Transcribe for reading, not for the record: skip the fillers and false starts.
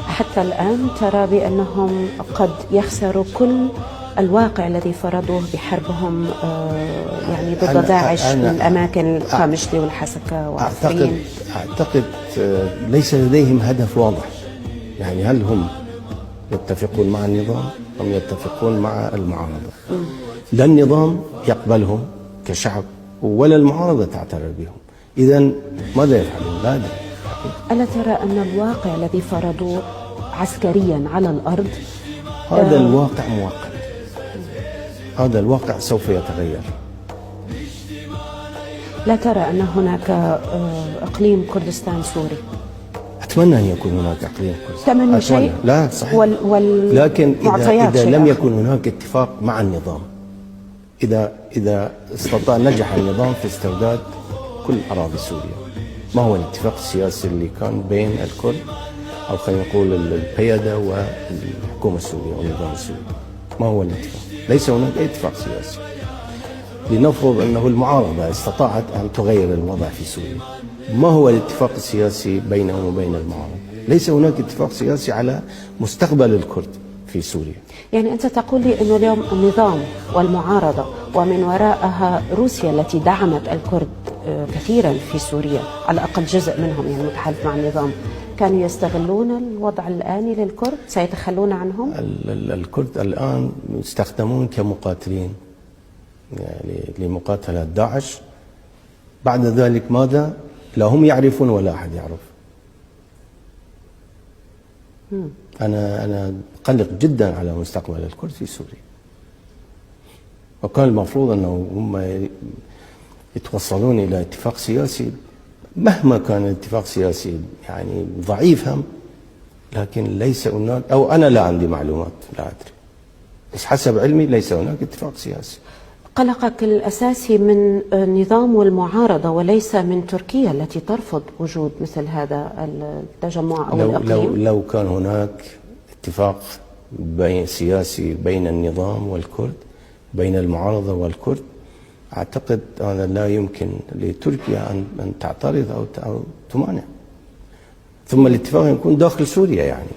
حتى الآن ترى بأنهم قد يخسروا كل الواقع الذي فرضوه بحربهم يعني ضد داعش من أماكن قامشلي والحسكة وعفرين. أعتقد ليس لديهم هدف واضح، يعني هل هم يتفقون مع النظام أم يتفقون مع المعارضة؟ لا النظام يقبلهم كشعب ولا المعارضة تعترف بهم، إذا ماذا يفعلون؟ لا أدري. ألا ترى أن الواقع الذي فرضوه عسكريا على الأرض هذا الواقع مؤقت، هذا الواقع سوف يتغير. لا ترى أن هناك إقليم كردستان سوري؟ أتمنى أن يكون هناك إقليم كردستان. تمنى شيء؟ لا صحيح. لكن إذا لم يكن هناك اتفاق مع النظام، إذا استطاع نجح النظام في استرداد كل أراضي سوريا، ما هو الاتفاق السياسي اللي كان بين الكرد أو خلينا نقول القيادة والحكومة السورية والنظام السوري؟ ما هو الاتفاق؟ ليس هناك أي اتفاق سياسي. لنفرض أنه المعارضة استطاعت أن تغير الوضع في سوريا، ما هو الاتفاق السياسي بينهم وبين المعارضة؟ ليس هناك اتفاق سياسي على مستقبل الكرد في سوريا. يعني أنت تقول لي أنه اليوم النظام والمعارضة ومن وراءها روسيا التي دعمت الكرد كثيرا في سوريا، على الأقل جزء منهم يعني متحالف مع النظام، كانوا يستغلون الوضع الآني للكرد؟ سيتخلون عنهم؟ الكرد الآن يستخدمون كمقاتلين يعني لمقاتلة داعش. بعد ذلك ماذا؟ لا هم يعرفون ولا أحد يعرف. أنا قلق جدا على مستقبل الكرد في سوريا، وكان المفروض أنه هم يتوصلون إلى اتفاق سياسي، مهما كان الاتفاق سياسي يعني ضعيف هم، لكن ليس هناك، أو أنا لا عندي معلومات لا أدري، بس حسب علمي ليس هناك اتفاق سياسي. قلقك الأساسي من النظام والمعارضة وليس من تركيا التي ترفض وجود مثل هذا التجمع أو الإقليم؟ لو كان هناك اتفاق سياسي بين النظام والكرد، بين المعارضة والكرد، أعتقد أنا لا يمكن لتركيا أن تعترض أو تمانع. ثم الاتفاق يكون داخل سوريا يعني.